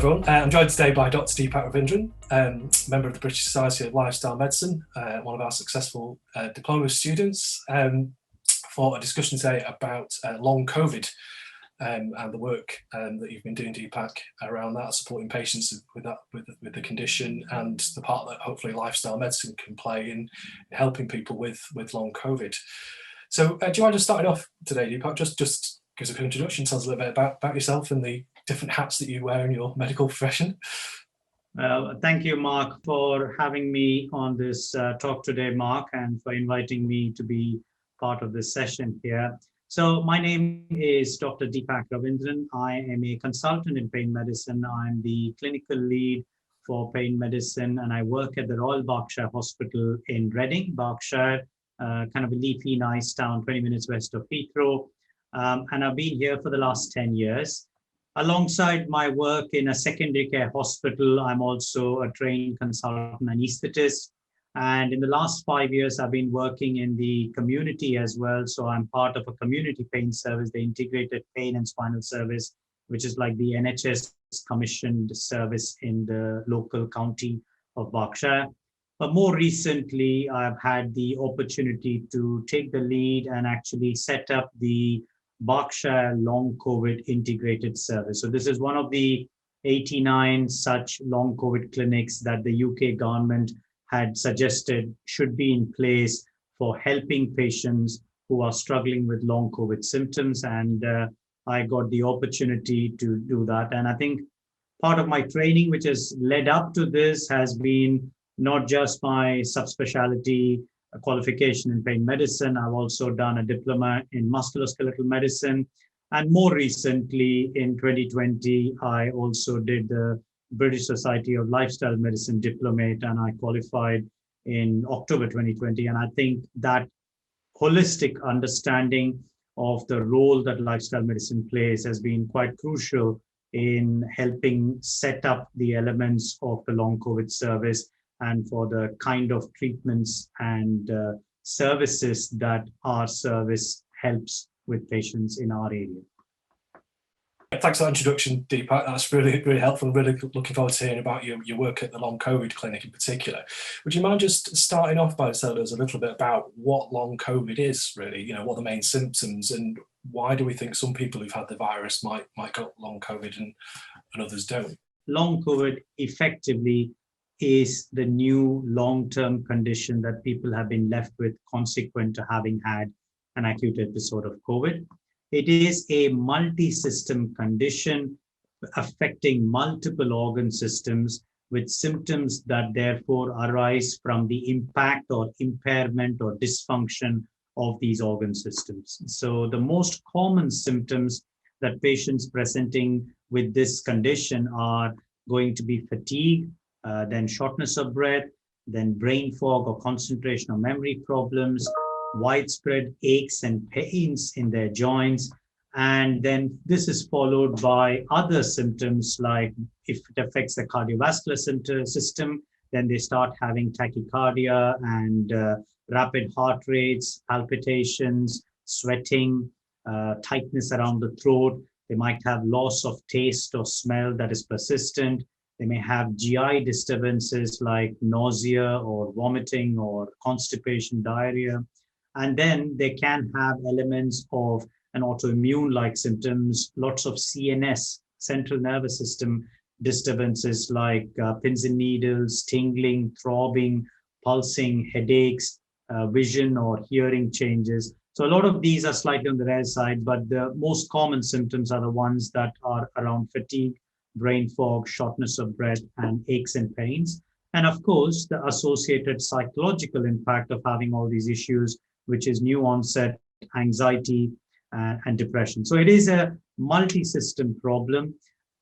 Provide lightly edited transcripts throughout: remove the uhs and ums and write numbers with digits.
everyone. I'm joined today by Dr Deepak Ravindran, member of the British Society of Lifestyle Medicine, one of our successful diploma students, for a discussion today about long COVID and the work that you've been doing, Deepak, around that, supporting patients with the condition, and the part that hopefully lifestyle medicine can play in helping people with long COVID. So do you mind just starting off today, Deepak? Just give us a quick introduction, tell us a little bit about yourself and the different hats that you wear in your medical profession. Thank you, Mark, for having me on this talk today, Mark, and for inviting me to be part of this session here. So my name is Dr. Deepak Ravindran. I am a consultant in pain medicine. I'm the clinical lead for pain medicine, and I work at the Royal Berkshire Hospital in Reading, Berkshire, kind of a leafy, nice town, 20 minutes west of Heathrow. And I've been here for the last 10 years. Alongside my work in a secondary care hospital, I'm also a trained consultant anaesthetist. And in the last 5 years, I've been working in the community as well. So I'm part of a community pain service, the integrated pain and spinal service, which is like the NHS commissioned service in the local county of Berkshire. But more recently, I've had the opportunity to take the lead and actually set up the Berkshire Long COVID Integrated Service. So this is one of the 89 such long COVID clinics that the UK government had suggested should be in place for helping patients who are struggling with long COVID symptoms. And I got the opportunity to do that. And I think part of my training, which has led up to this, has been not just my subspecialty qualification in pain medicine. I've also done a diploma in musculoskeletal medicine. And more recently, in 2020, I also did the British Society of Lifestyle Medicine diplomate, and I qualified in October 2020. And I think that holistic understanding of the role that lifestyle medicine plays has been quite crucial in helping set up the elements of the long COVID service and for the kind of treatments and services that our service helps with patients in our area. Thanks for that introduction, Deepak. That's really, really helpful. I'm really looking forward to hearing about your work at the long COVID clinic in particular. Would you mind just starting off by telling us a little bit about what long COVID is, really? You know, what are the main symptoms, and why do we think some people who've had the virus might get long COVID and others don't? Long COVID effectively is the new long-term condition that people have been left with consequent to having had an acute episode of COVID. It is a multi-system condition affecting multiple organ systems with symptoms that therefore arise from the impact or impairment or dysfunction of these organ systems. So the most common symptoms that patients presenting with this condition are going to be fatigue, then shortness of breath, then brain fog or concentration or memory problems, widespread aches and pains in their joints. And then this is followed by other symptoms, like if it affects the cardiovascular system, then they start having tachycardia and rapid heart rates, palpitations, sweating, tightness around the throat. They might have loss of taste or smell that is persistent. They may have GI disturbances like nausea or vomiting or constipation, diarrhea. And then they can have elements of an autoimmune-like symptoms, lots of CNS, central nervous system disturbances like pins and needles, tingling, throbbing, pulsing, headaches, vision or hearing changes. So a lot of these are slightly on the rare side, but the most common symptoms are the ones that are around fatigue, brain fog, shortness of breath, and aches and pains. And of course, the associated psychological impact of having all these issues, which is new onset anxiety and depression. So it is a multi-system problem,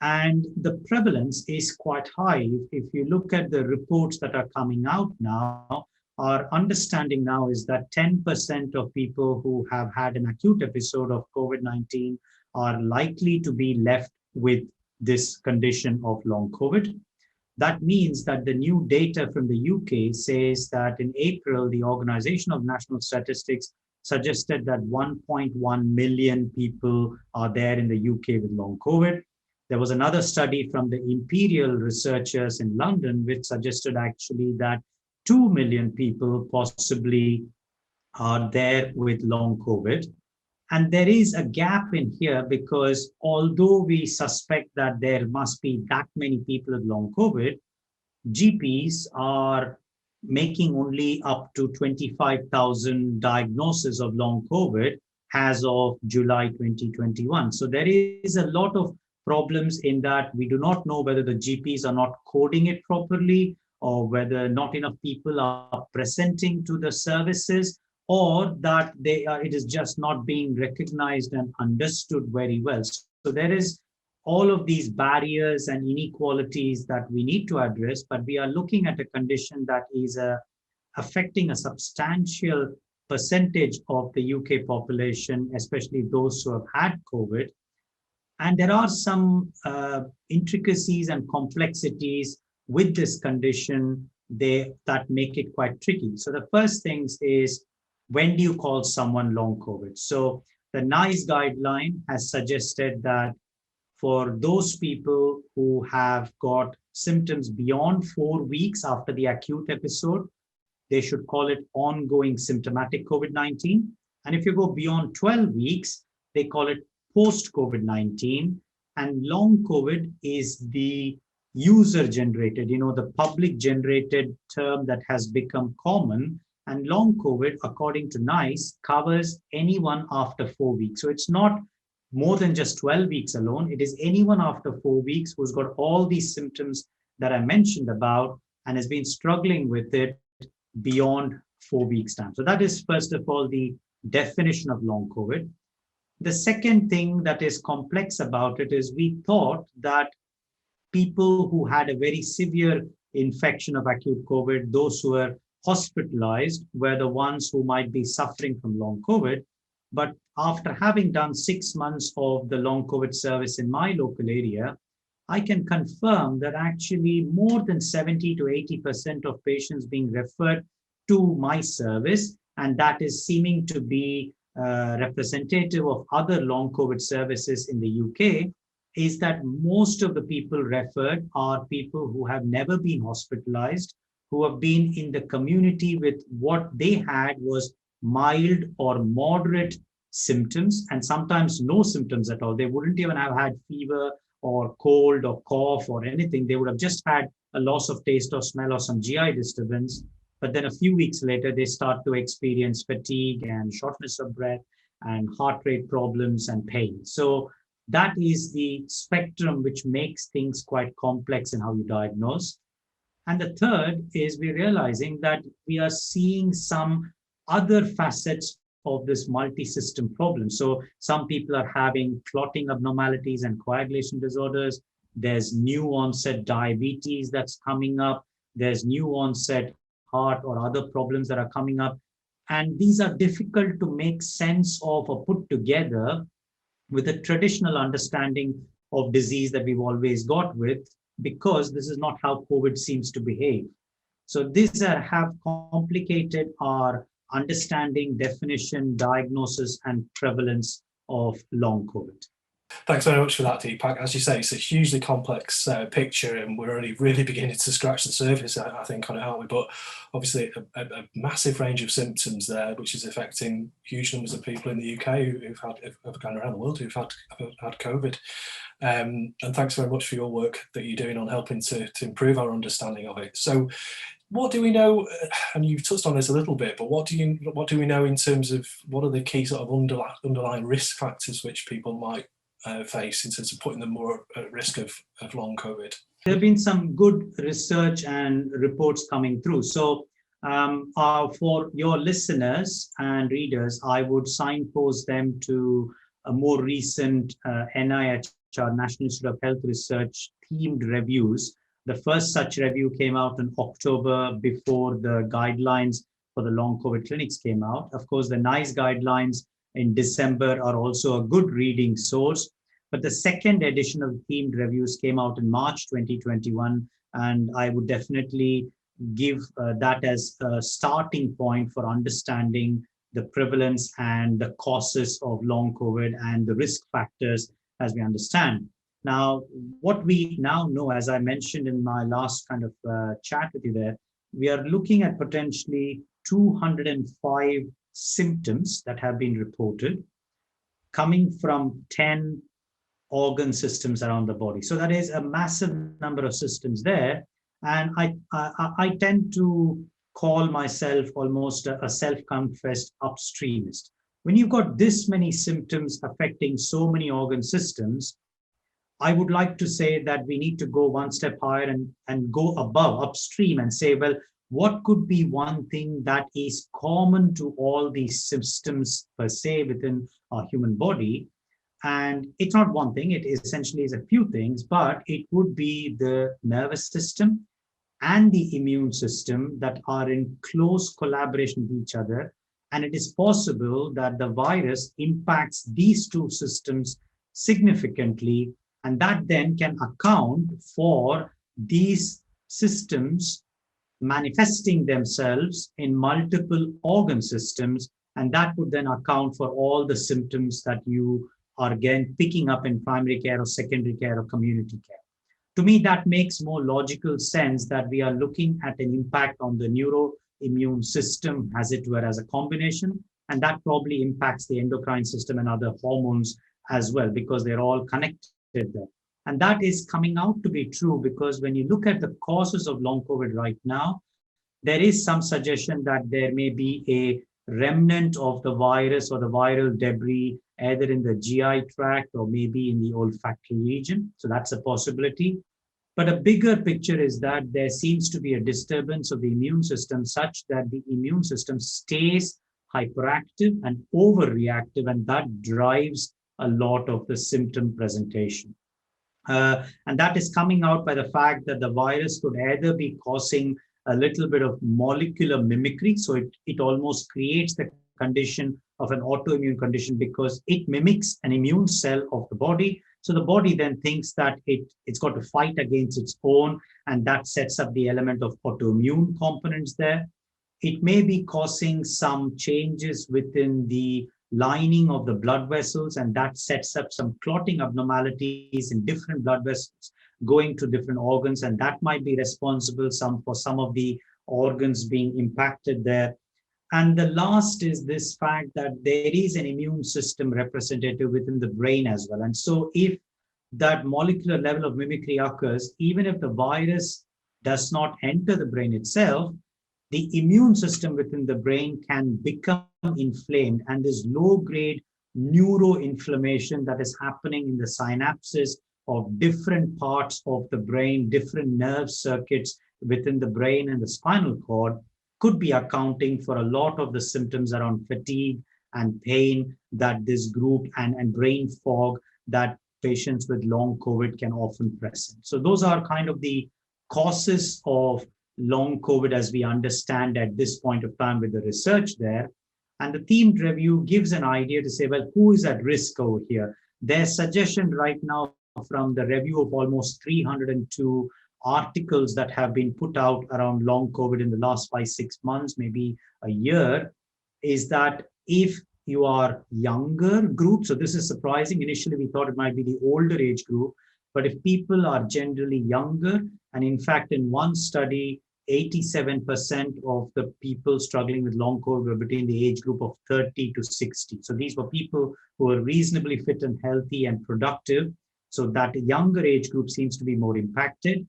and the prevalence is quite high. If you look at the reports that are coming out now, our understanding now is that 10% of people who have had an acute episode of COVID-19 are likely to be left with this condition of long COVID. That means that the new data from the UK says that in April, the Organization of National Statistics suggested that 1.1 million people are there in the UK with long COVID. There was another study from the Imperial researchers in London, which suggested actually that 2 million people possibly are there with long COVID. And there is a gap in here because although we suspect that there must be that many people with long COVID, GPs are making only up to 25,000 diagnoses of long COVID as of July 2021. So there is a lot of problems in that we do not know whether the GPs are not coding it properly or whether not enough people are presenting to the services, or that it is just not being recognized and understood very well. So there is all of these barriers and inequalities that we need to address, but we are looking at a condition that is affecting a substantial percentage of the UK population, especially those who have had COVID. And there are some intricacies and complexities with this condition that make it quite tricky. So the first things is, when do you call someone long COVID? So the NICE guideline has suggested that for those people who have got symptoms beyond 4 weeks after the acute episode, they should call it ongoing symptomatic COVID-19. And if you go beyond 12 weeks, they call it post-COVID-19. And long COVID is the user-generated, the public-generated term that has become common. And long COVID, according to NICE, covers anyone after 4 weeks. So it's not more than just 12 weeks alone. It is anyone after 4 weeks who's got all these symptoms that I mentioned about and has been struggling with it beyond 4 weeks' time. So that is, first of all, the definition of long COVID. The second thing that is complex about it is we thought that people who had a very severe infection of acute COVID, those who were hospitalized, were the ones who might be suffering from long COVID. But after having done 6 months of the long COVID service in my local area, I can confirm that actually more than 70 to 80% of patients being referred to my service, and that is seeming to be representative of other long COVID services in the UK, is that most of the people referred are people who have never been hospitalized, who have been in the community with what they had was mild or moderate symptoms, and sometimes no symptoms at all. They wouldn't even have had fever or cold or cough or anything. They would have just had a loss of taste or smell or some GI disturbance. But then a few weeks later, they start to experience fatigue and shortness of breath and heart rate problems and pain. So that is the spectrum which makes things quite complex in how you diagnose. And the third is we're realizing that we are seeing some other facets of this multi-system problem. So some people are having clotting abnormalities and coagulation disorders. There's new onset diabetes that's coming up. There's new onset heart or other problems that are coming up. And these are difficult to make sense of or put together with a traditional understanding of disease that we've always got with, because this is not how COVID seems to behave. So these have complicated our understanding, definition, diagnosis, and prevalence of long COVID. Thanks very much for that, Deepak. As you say, it's a hugely complex picture, and we're only really beginning to scratch the surface, I think, on it, aren't we? But obviously a massive range of symptoms there, which is affecting huge numbers of people in the UK who've gone around the world who've had COVID. And thanks very much for your work that you're doing on helping to improve our understanding of it. So what do we know, and you've touched on this a little bit, but what do we know in terms of what are the key sort of underlying risk factors which people might face in terms of putting them more at risk of long COVID? There have been some good research and reports coming through. So for your listeners and readers, I would signpost them to a more recent NIH, National Institute of Health Research, themed reviews. The first such review came out in October before the guidelines for the long COVID clinics came out. Of course, the NICE guidelines in December are also a good reading source. But the second edition of the themed reviews came out in March 2021, and I would definitely give that as a starting point for understanding the prevalence and the causes of long COVID and the risk factors as we understand. Now, what we now know, as I mentioned in my last kind of chat with you there, we are looking at potentially 205 symptoms that have been reported coming from 10 organ systems around the body. So that is a massive number of systems there. And I tend to call myself almost a self-confessed upstreamist. When you've got this many symptoms affecting so many organ systems, I would like to say that we need to go one step higher and go above, upstream, and say, well, what could be one thing that is common to all these systems per se within our human body? And it's not one thing, it essentially is a few things, but it would be the nervous system and the immune system that are in close collaboration with each other. And it is possible that the virus impacts these two systems significantly, and that then can account for these systems manifesting themselves in multiple organ systems, and that would then account for all the symptoms that you are again picking up in primary care or secondary care or community care. To me, that makes more logical sense that we are looking at an impact on the neuroimmune system, as it were, as a combination, and that probably impacts the endocrine system and other hormones as well, because they're all connected there. And that is coming out to be true, because when you look at the causes of long COVID right now, there is some suggestion that there may be a remnant of the virus or the viral debris either in the GI tract or maybe in the olfactory region. So that's a possibility. But a bigger picture is that there seems to be a disturbance of the immune system such that the immune system stays hyperactive and overreactive, and that drives a lot of the symptom presentation. And that is coming out by the fact that the virus could either be causing a little bit of molecular mimicry. So it almost creates the condition of an autoimmune condition because it mimics an immune cell of the body. So the body then thinks that it's got to fight against its own, and that sets up the element of autoimmune components there. It may be causing some changes within the lining of the blood vessels, and that sets up some clotting abnormalities in different blood vessels going to different organs, and that might be responsible for some of the organs being impacted there. And the last is this fact that there is an immune system representative within the brain as well. And so if that molecular level of mimicry occurs, even if the virus does not enter the brain itself, the immune system within the brain can become inflamed, and there's low-grade neuroinflammation that is happening in the synapses of different parts of the brain, different nerve circuits within the brain and the spinal cord, could be accounting for a lot of the symptoms around fatigue and pain that this group and brain fog that patients with long COVID can often present. So those are kind of the causes of long COVID as we understand at this point of time with the research there. And the themed review gives an idea to say, well, who is at risk over here? Their suggestion right now from the review of almost 302 articles that have been put out around long COVID in the last 5-6 months, maybe a year, is that if you are younger group, so this is surprising. Initially, we thought it might be the older age group, but if people are generally younger, and in fact, in one study, 87% of the people struggling with long COVID were between the age group of 30 to 60. So these were people who were reasonably fit and healthy and productive. So that younger age group seems to be more impacted.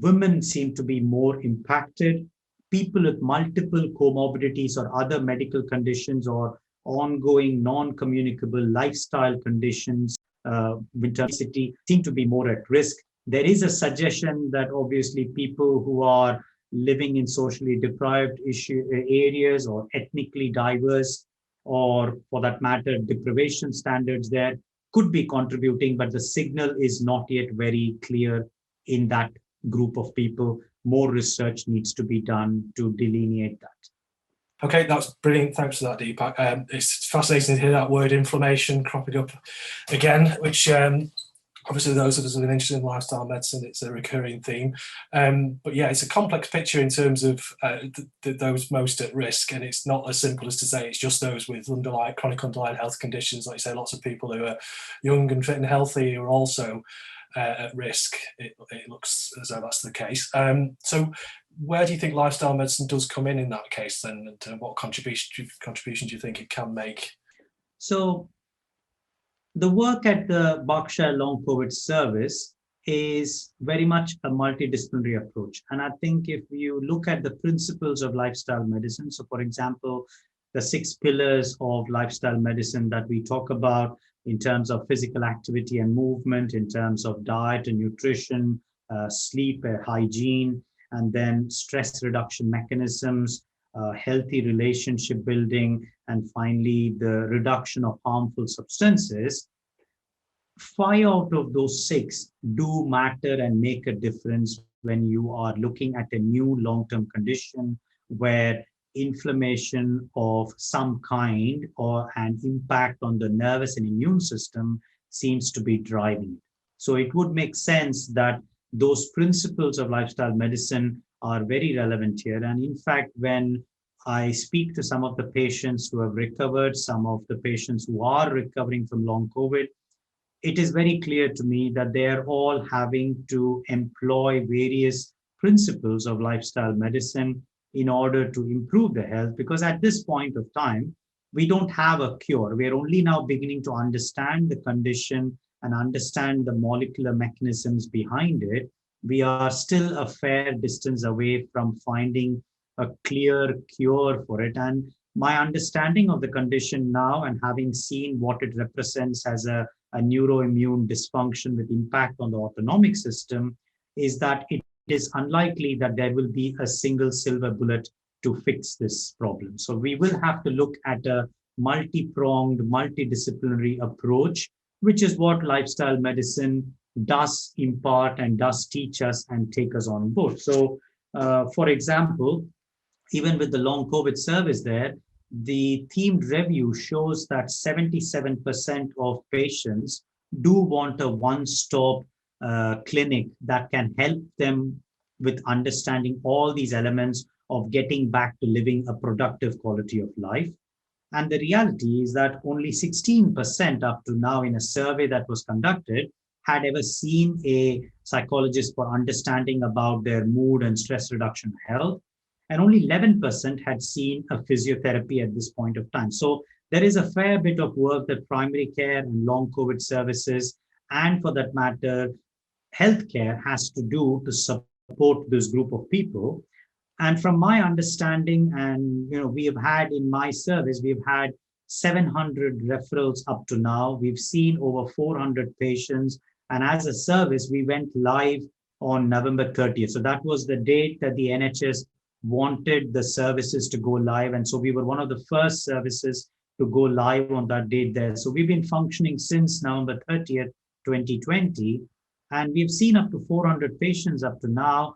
Women seem to be more impacted. People with multiple comorbidities or other medical conditions or ongoing non-communicable lifestyle conditions, obesity, seem to be more at risk. There is a suggestion that obviously people who are living in socially deprived areas or ethnically diverse, or for that matter, deprivation standards there could be contributing, but the signal is not yet very clear in that group of people. More research needs to be done to delineate that. Okay, that's brilliant. Thanks for that, Deepak. It's fascinating to hear that word inflammation cropping up again, which obviously those of us who are interested in lifestyle medicine, it's a recurring theme. But yeah, it's a complex picture in terms of those most at risk, and it's not as simple as to say it's just those with chronic underlying health conditions. Like you say, lots of people who are young and fit and healthy are also at risk. It looks as though that's the case. So where do you think lifestyle medicine does come in that case then, and what contribution do you think it can make? So the work at the Berkshire Long COVID Service is very much a multidisciplinary approach. And I think if you look at the principles of lifestyle medicine, so for example, the 6 pillars of lifestyle medicine that we talk about in terms of physical activity and movement, in terms of diet and nutrition, sleep, hygiene, and then stress reduction mechanisms, healthy relationship building, and finally the reduction of harmful substances, 5 out of those 6 do matter and make a difference when you are looking at a new long-term condition where inflammation of some kind or an impact on the nervous and immune system seems to be driving it. So it would make sense that those principles of lifestyle medicine are very relevant here. And in fact, when I speak to some of the patients who have recovered, some of the patients who are recovering from long COVID, it is very clear to me that they are all having to employ various principles of lifestyle medicine in order to improve their health, because at this point of time, we don't have a cure. We are only now beginning to understand the condition and understand the molecular mechanisms behind it. We are still a fair distance away from finding a clear cure for it. And my understanding of the condition now, and having seen what it represents as a neuroimmune dysfunction with impact on the autonomic system, is that it is unlikely that there will be a single silver bullet to fix this problem. So we will have to look at a multi-pronged, multidisciplinary approach, which is what lifestyle medicine does impart and does teach us and take us on board. So, for example, even with the long COVID service there, the themed review shows that 77% of patients do want a one-stop clinic that can help them with understanding all these elements of getting back to living a productive quality of life. And the reality is that only 16% up to now in a survey that was conducted had ever seen a psychologist for understanding about their mood and stress reduction health. And only 11% had seen a physiotherapy at this point of time. So there is a fair bit of work that primary care and long COVID services, and for that matter, healthcare has to do to support this group of people. And from my understanding, and we have had in my service, we've had 700 referrals up to now. We've seen over 400 patients. And as a service, we went live on November 30th. So that was the date that the NHS wanted the services to go live. And so we were one of the first services to go live on that date there. So we've been functioning since November 30th, 2020. And we've seen up to 400 patients up to now.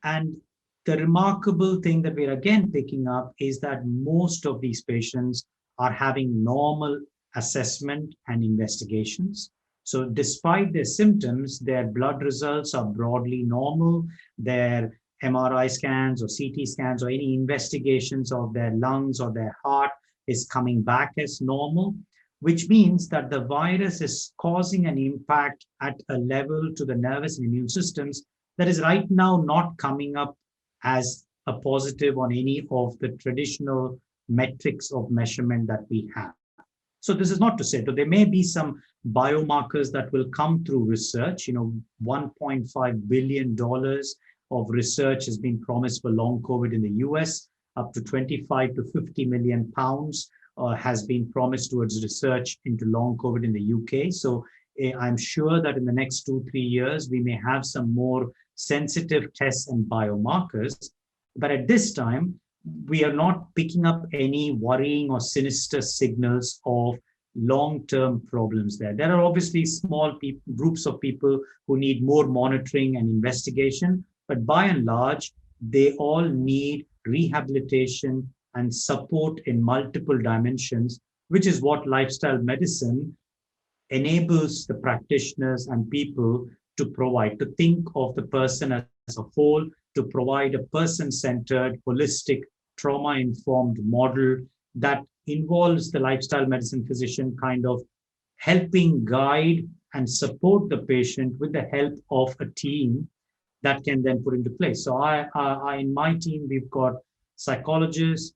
And the remarkable thing that we're again picking up is that most of these patients are having normal assessment and investigations. So despite their symptoms, their blood results are broadly normal. Their MRI scans or CT scans or any investigations of their lungs or their heart is coming back as normal, which means that the virus is causing an impact at a level to the nervous and immune systems that is right now not coming up as a positive on any of the traditional metrics of measurement that we have. So this is not to say that there may be some biomarkers that will come through research. $1.5 billion of research has been promised for long COVID in the US, up to 25 to 50 million pounds has been promised towards research into long COVID in the UK. So I'm sure that in the next 2-3 years, we may have some more sensitive tests and biomarkers. But at this time, we are not picking up any worrying or sinister signals of long-term problems there. There are obviously small groups of people who need more monitoring and investigation, but by and large, they all need rehabilitation and support in multiple dimensions, which is what lifestyle medicine enables the practitioners and people to provide, to think of the person as a whole, to provide a person-centered, holistic, trauma-informed model that involves the lifestyle medicine physician kind of helping guide and support the patient with the help of a team that can then put into place. So in my team, we've got psychologists,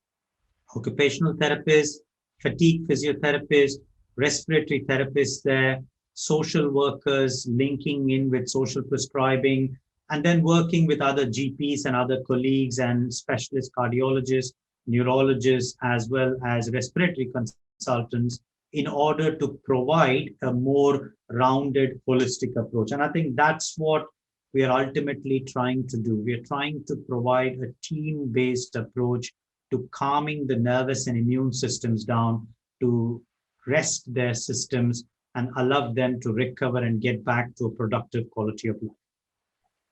occupational therapists, fatigue physiotherapists, respiratory therapists there, social workers linking in with social prescribing, and then working with other GPs and other colleagues and specialist cardiologists, neurologists, as well as respiratory consultants in order to provide a more rounded, holistic approach. And I think that's what we are ultimately trying to do. We are trying to provide a team-based approach to calming the nervous and immune systems down, to rest their systems and allow them to recover and get back to a productive quality of life.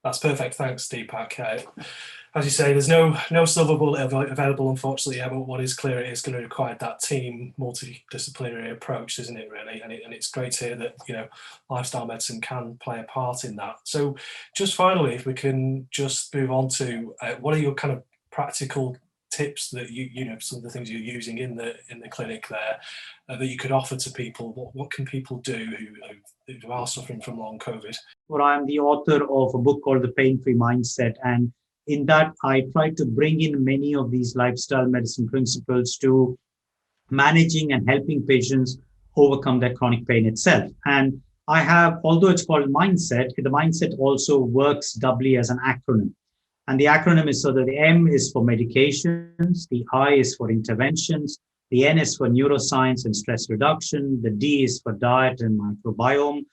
That's perfect. Thanks, Deepak. As you say, there's no silver bullet available, unfortunately, yet, but what is clear, it is going to require that team multidisciplinary approach, isn't it, really? And it's great to hear that, you know, lifestyle medicine can play a part in that. So just finally, if we can just move on to what are your kind of practical tips that you know, some of the things you're using in the clinic there that you could offer to people? What can people do who are suffering from long COVID? Well, I'm the author of a book called The Painfree Mindset, and in that I try to bring in many of these lifestyle medicine principles to managing and helping patients overcome their chronic pain itself. And I have, although it's called mindset, the mindset also works doubly as an acronym. And the acronym is, so that the M is for medications, the I is for interventions, the N is for neuroscience and stress reduction, the D is for diet and microbiome,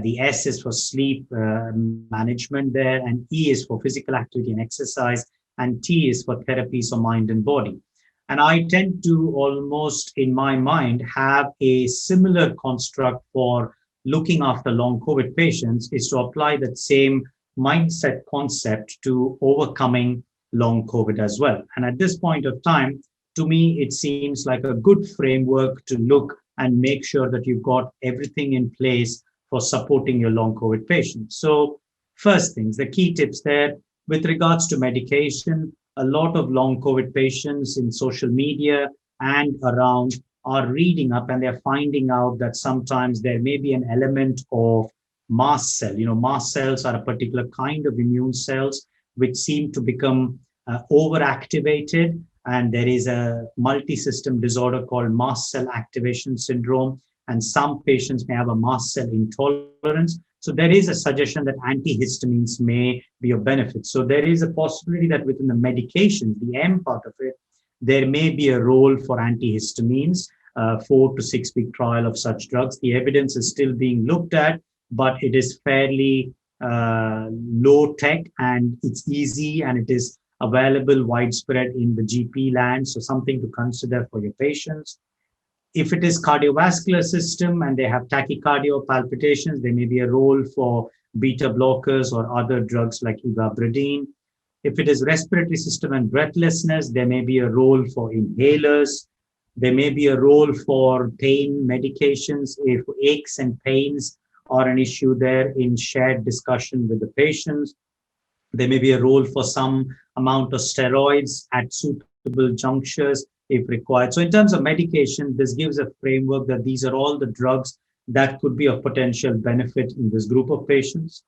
the S is for sleep management there, and E is for physical activity and exercise, and T is for therapies of mind and body. And I tend to almost, in my mind, have a similar construct for looking after long COVID patients, is to apply that same mindset concept to overcoming long COVID as well. And at this point of time, to me, it seems like a good framework to look and make sure that you've got everything in place for supporting your long COVID patients. So first things, the key tips there with regards to medication, a lot of long COVID patients in social media and around are reading up, and they're finding out that sometimes there may be an element of mast cell. You know, mast cells are a particular kind of immune cells which seem to become overactivated, and there is a multi-system disorder called mast cell activation syndrome, and some patients may have a mast cell intolerance. So there is a suggestion that antihistamines may be of benefit. So there is a possibility that within the medication, the M part of it, there may be a role for antihistamines, 4 to 6 week trial of such drugs. The evidence is still being looked at, but it is fairly low tech, and it's easy, and it is available widespread in the GP land. So something to consider for your patients. If it is cardiovascular system and they have tachycardia or palpitations, there may be a role for beta blockers or other drugs like ivabradine. If it is respiratory system and breathlessness, there may be a role for inhalers. There may be a role for pain medications if aches and pains are an issue there in shared discussion with the patients. There may be a role for some amount of steroids at suitable junctures if required. So in terms of medication, this gives a framework that these are all the drugs that could be of potential benefit in this group of patients.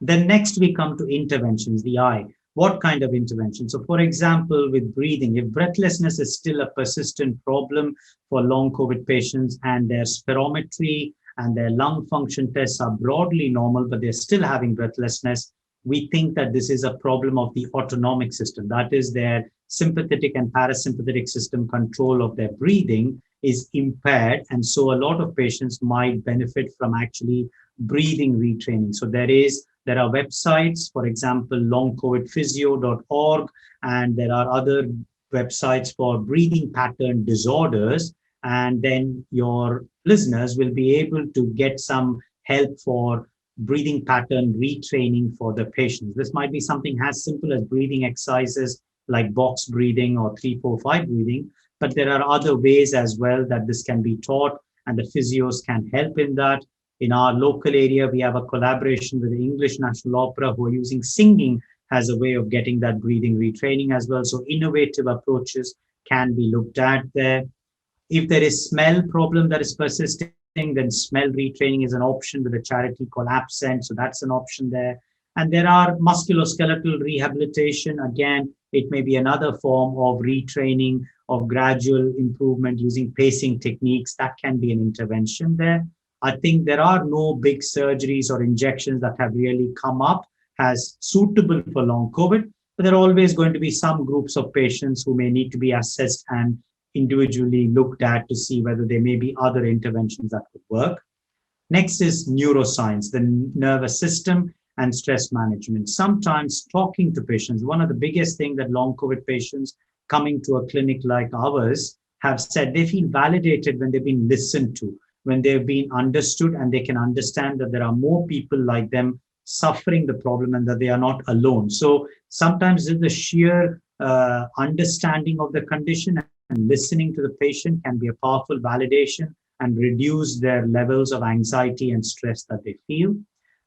Then next we come to interventions, the I. What kind of intervention? So for example, with breathing, if breathlessness is still a persistent problem for long COVID patients and their spirometry and their lung function tests are broadly normal, but they're still having breathlessness, we think that this is a problem of the autonomic system. That is, their sympathetic and parasympathetic system control of their breathing is impaired. And so a lot of patients might benefit from actually breathing retraining. So there are websites, for example, longcovidphysio.org, and there are other websites for breathing pattern disorders. And then your listeners will be able to get some help for breathing pattern retraining for the patients. This might be something as simple as breathing exercises like box breathing or 3-4-5 breathing, but there are other ways as well that this can be taught, and the physios can help in that. In our local area, we have a collaboration with the English National Opera who are using singing as a way of getting that breathing retraining as well. So innovative approaches can be looked at there. If there is smell problem that is persisting, then smell retraining is an option with a charity called Absent, so that's an option there. And there are musculoskeletal rehabilitation. Again, it may be another form of retraining, of gradual improvement using pacing techniques. That can be an intervention there. I think there are no big surgeries or injections that have really come up as suitable for long COVID, but there are always going to be some groups of patients who may need to be assessed and individually looked at to see whether there may be other interventions that could work. Next is neuroscience, the nervous system and stress management. Sometimes talking to patients, one of the biggest things that long COVID patients coming to a clinic like ours have said, they feel validated when they've been listened to, when they've been understood, and they can understand that there are more people like them suffering the problem and that they are not alone. So sometimes the sheer understanding of the condition and listening to the patient can be a powerful validation and reduce their levels of anxiety and stress that they feel.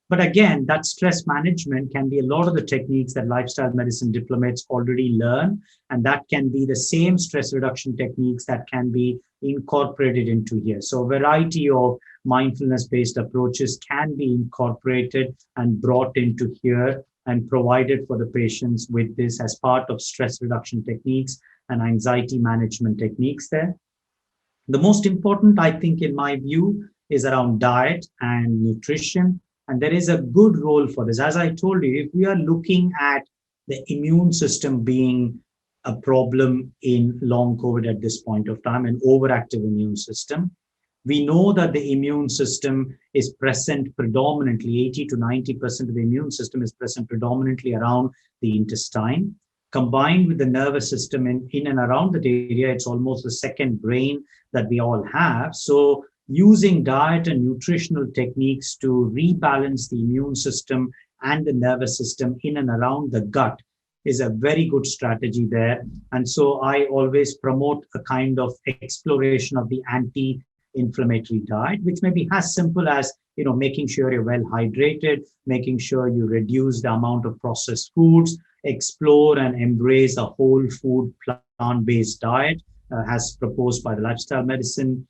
But again, that stress management can be a lot of the techniques that lifestyle medicine diplomates already learn, and that can be the same stress reduction techniques that can be incorporated into here. So a variety of mindfulness-based approaches can be incorporated and brought into here and provided for the patients with this as part of stress reduction techniques and anxiety management techniques there. The most important, I think, in my view, is around diet and nutrition. And there is a good role for this. As I told you, if we are looking at the immune system being a problem in long COVID at this point of time, an overactive immune system, we know that the immune system is present predominantly, 80 to 90% of the immune system is present predominantly around the intestine. Combined with the nervous system in and around that area, it's almost the second brain that we all have. So using diet and nutritional techniques to rebalance the immune system and the nervous system in and around the gut is a very good strategy there. And so I always promote a kind of exploration of the anti-inflammatory diet, which may be as simple as, making sure you're well hydrated, making sure you reduce the amount of processed foods, explore and embrace a whole food plant-based diet as proposed by the lifestyle medicine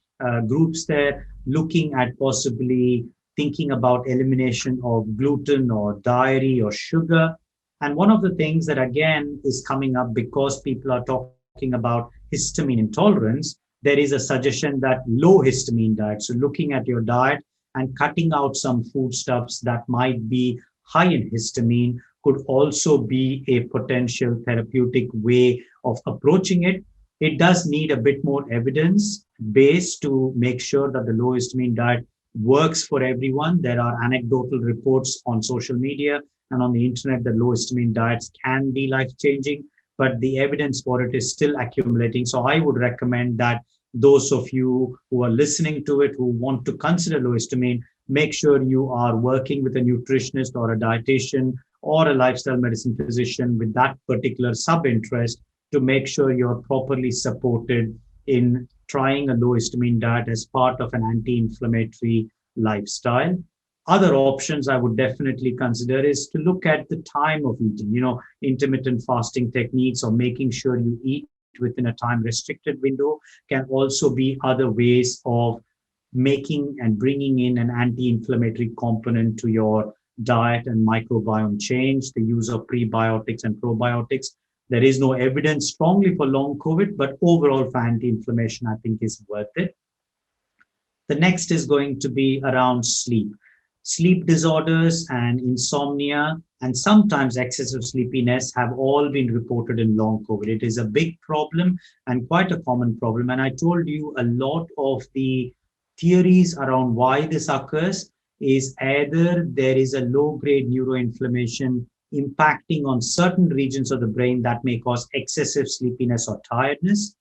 groups there, looking at possibly thinking about elimination of gluten or dairy or sugar. And one of the things that again is coming up because people are talking about histamine intolerance, there is a suggestion that low histamine diet. So looking at your diet and cutting out some foodstuffs that might be high in histamine could also be a potential therapeutic way of approaching it. It does need a bit more evidence base to make sure that the low histamine diet works for everyone. There are anecdotal reports on social media and on the internet that low histamine diets can be life-changing, but the evidence for it is still accumulating. So I would recommend that those of you who are listening to it, who want to consider low histamine, make sure you are working with a nutritionist or a dietitian or a lifestyle medicine physician with that particular sub-interest to make sure you're properly supported in trying a low histamine diet as part of an anti-inflammatory lifestyle. Other options I would definitely consider is to look at the time of eating, intermittent fasting techniques or making sure you eat within a time restricted window can also be other ways of making and bringing in an anti-inflammatory component to your diet and microbiome change, the use of prebiotics and probiotics. There is no evidence strongly for long COVID, but overall for anti-inflammation, I think is worth it. The next is going to be around sleep. Sleep disorders and insomnia and sometimes excessive sleepiness have all been reported in long COVID. It is a big problem and quite a common problem. And I told you a lot of the theories around why this occurs is either there is a low-grade neuroinflammation impacting on certain regions of the brain that may cause excessive sleepiness or tiredness.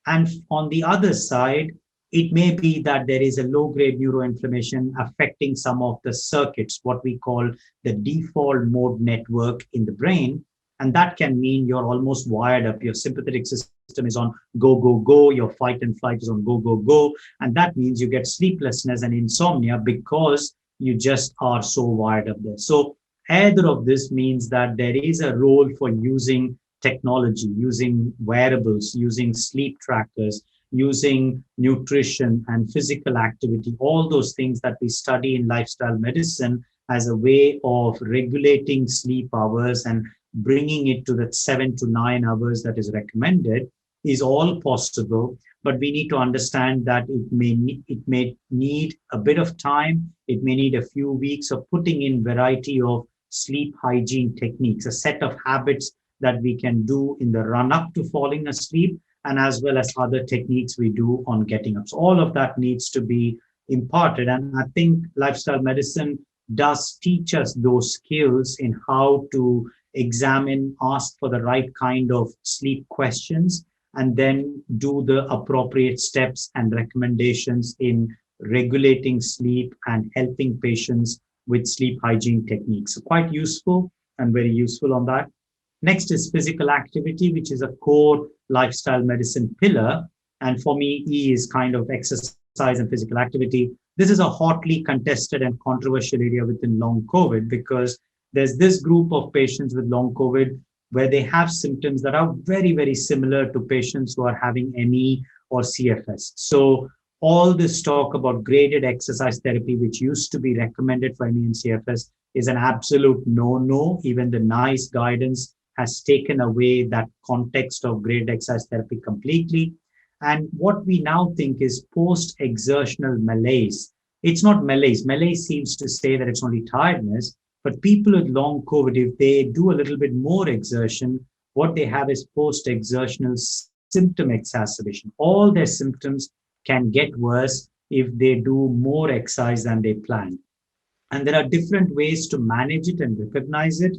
And on the other side, it may be that there is a low-grade neuroinflammation affecting some of the circuits, what we call the default mode network in the brain. And that can mean you're almost wired up. Your sympathetic system is on go, go, go. Your fight and flight is on go, go, go. And that means you get sleeplessness and insomnia because you just are so wired up there. So either of this means that there is a role for using technology, using wearables, using sleep trackers, using nutrition and physical activity, all those things that we study in lifestyle medicine as a way of regulating sleep hours and bringing it to that 7 to 9 hours that is recommended, is all possible. But we need to understand that it may need a bit of time. It may need a few weeks of putting in variety of sleep hygiene techniques, a set of habits that we can do in the run up to falling asleep, and as well as other techniques we do on getting up. So all of that needs to be imparted. And I think lifestyle medicine does teach us those skills in how to examine, ask for the right kind of sleep questions, and then do the appropriate steps and recommendations in regulating sleep and helping patients with sleep hygiene techniques. So quite useful and very useful on that. Next is physical activity, which is a core lifestyle medicine pillar. And for me, E is kind of exercise and physical activity. This is a hotly contested and controversial area within long COVID, because there's this group of patients with long COVID where they have symptoms that are very, very similar to patients who are having ME or CFS. So all this talk about graded exercise therapy, which used to be recommended for ME and CFS, is an absolute no-no. Even the NICE guidance has taken away that context of graded exercise therapy completely. And what we now think is post-exertional malaise. It's not malaise. Malaise seems to say that it's only tiredness, but people with long COVID, if they do a little bit more exertion, what they have is post-exertional symptom exacerbation. All their symptoms can get worse if they do more exercise than they planned. And there are different ways to manage it and recognize it.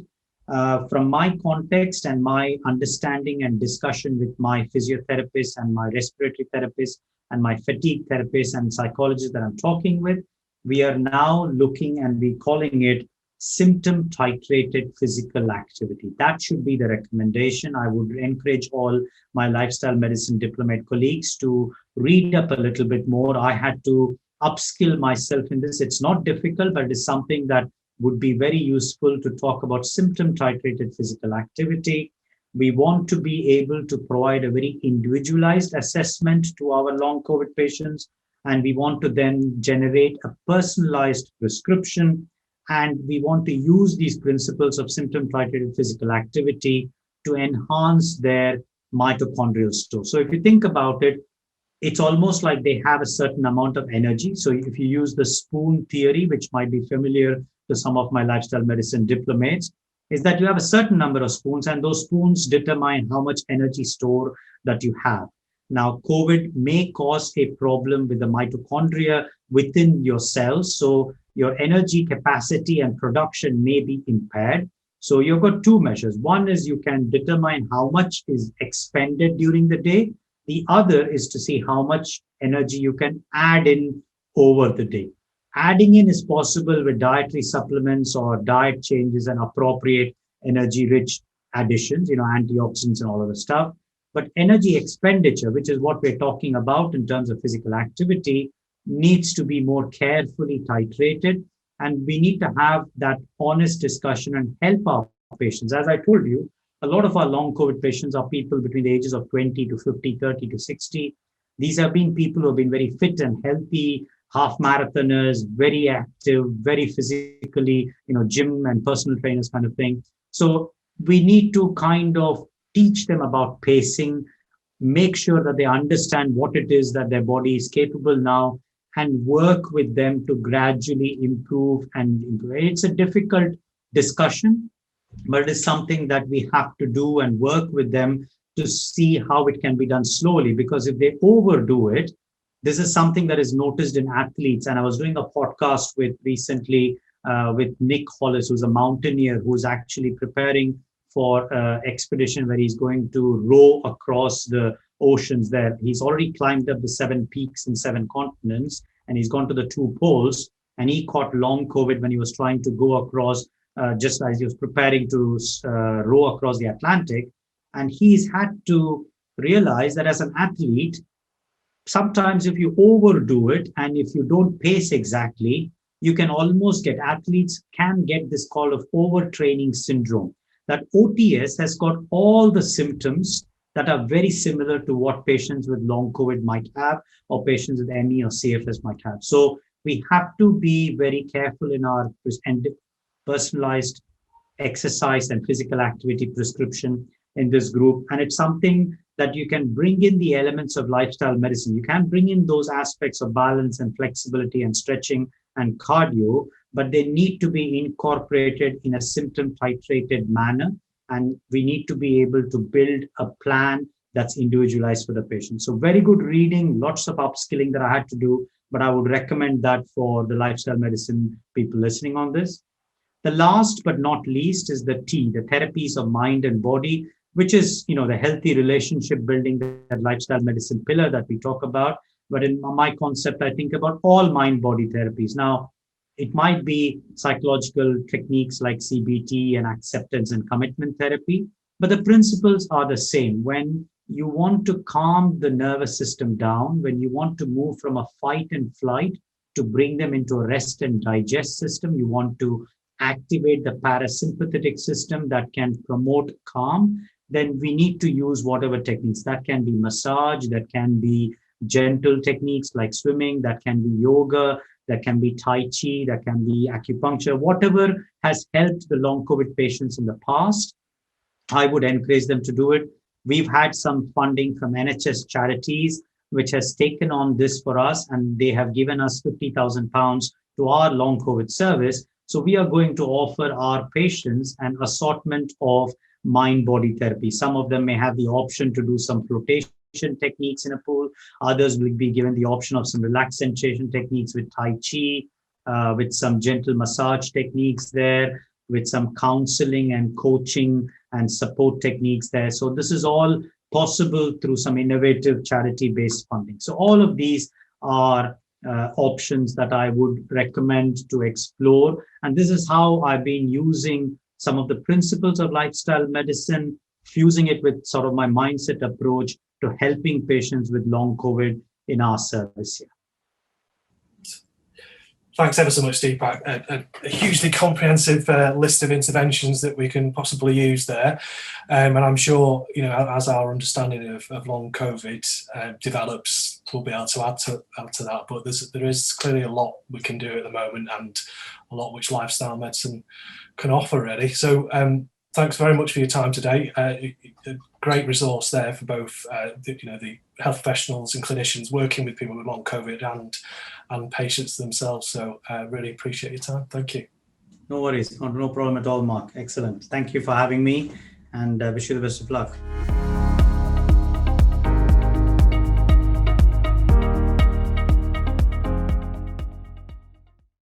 From my context and my understanding and discussion with my physiotherapist and my respiratory therapist and my fatigue therapist and psychologist that I'm talking with, we are now looking and we're calling it symptom titrated physical activity. That should be the recommendation. I would encourage all my lifestyle medicine diplomate colleagues to read up a little bit more. I had to upskill myself in this. It's not difficult, but it is something that would be very useful to talk about symptom titrated physical activity. We want to be able to provide a very individualized assessment to our long COVID patients, and we want to then generate a personalized prescription. And we want to use these principles of symptom titrated physical activity to enhance their mitochondrial store. So if you think about it, it's almost like they have a certain amount of energy. So if you use the spoon theory, which might be familiar to some of my lifestyle medicine diplomates, is that you have a certain number of spoons, and those spoons determine how much energy store that you have. Now, COVID may cause a problem with the mitochondria within your cells. So your energy capacity and production may be impaired. So you've got two measures. One is you can determine how much is expended during the day. The other is to see how much energy you can add in over the day. Adding in is possible with dietary supplements or diet changes and appropriate energy-rich additions, antioxidants and all of the stuff. But energy expenditure, which is what we're talking about in terms of physical activity, needs to be more carefully titrated. And we need to have that honest discussion and help our patients. As I told you, a lot of our long COVID patients are people between the ages of 20 to 50, 30 to 60. These have been people who have been very fit and healthy, half marathoners, very active, very physically, gym and personal trainers kind of thing. So we need to kind of teach them about pacing, make sure that they understand what it is that their body is capable now, and work with them to gradually improve and improve. It's a difficult discussion, but it is something that we have to do and work with them to see how it can be done slowly. Because if they overdo it, this is something that is noticed in athletes. And I was doing a podcast recently with Nick Hollis, who's a mountaineer who's actually preparing for an expedition where he's going to row across the oceans there. He's already climbed up the 7 peaks in 7 continents, and he's gone to the 2 poles, and he caught long COVID when he was trying to go across, just as he was preparing to row across the Atlantic. And he's had to realize that as an athlete, sometimes if you overdo it and if you don't pace exactly, you can almost athletes can get this call of overtraining syndrome. That OTS has got all the symptoms that are very similar to what patients with long COVID might have, or patients with ME or CFS might have. So we have to be very careful in our personalized exercise and physical activity prescription in this group. And it's something that you can bring in the elements of lifestyle medicine. You can bring in those aspects of balance and flexibility and stretching and cardio, but they need to be incorporated in a symptom titrated manner. And we need to be able to build a plan that's individualized for the patient. So very good reading, lots of upskilling that I had to do, but I would recommend that for the lifestyle medicine people listening on this. The last but not least is the T, the therapies of mind and body, which is, the healthy relationship building, that lifestyle medicine pillar that we talk about. But in my concept, I think about all mind-body therapies. Now, it might be psychological techniques like CBT and acceptance and commitment therapy, but the principles are the same. When you want to calm the nervous system down, when you want to move from a fight and flight to bring them into a rest and digest system, you want to activate the parasympathetic system that can promote calm, then we need to use whatever techniques. That can be massage, that can be gentle techniques like swimming, that can be yoga, that can be Tai Chi, that can be acupuncture, whatever has helped the long COVID patients in the past. I would encourage them to do it. We've had some funding from NHS charities, which has taken on this for us, and they have given us £50,000 to our long COVID service. So we are going to offer our patients an assortment of mind-body therapy. Some of them may have the option to do some flotation techniques in a pool. Others will be given the option of some relaxation techniques with Tai Chi, with some gentle massage techniques there, with some counseling and coaching and support techniques there. So this is all possible through some innovative charity-based funding. So all of these are options that I would recommend to explore. And this is how I've been using some of the principles of lifestyle medicine, fusing it with sort of my mindset approach to helping patients with long COVID in our service here. Thanks ever so much, Deepak. A hugely comprehensive list of interventions that we can possibly use there. And I'm sure, as our understanding of long COVID develops, we'll be able to add to that. But there is clearly a lot we can do at the moment, and a lot which lifestyle medicine can offer, really. So thanks very much for your time today. A great resource there for both the health professionals and clinicians working with people with long COVID and patients themselves. So really appreciate your time. Thank you. No worries. No problem at all, Mark. Excellent. Thank you for having me, and wish you the best of luck.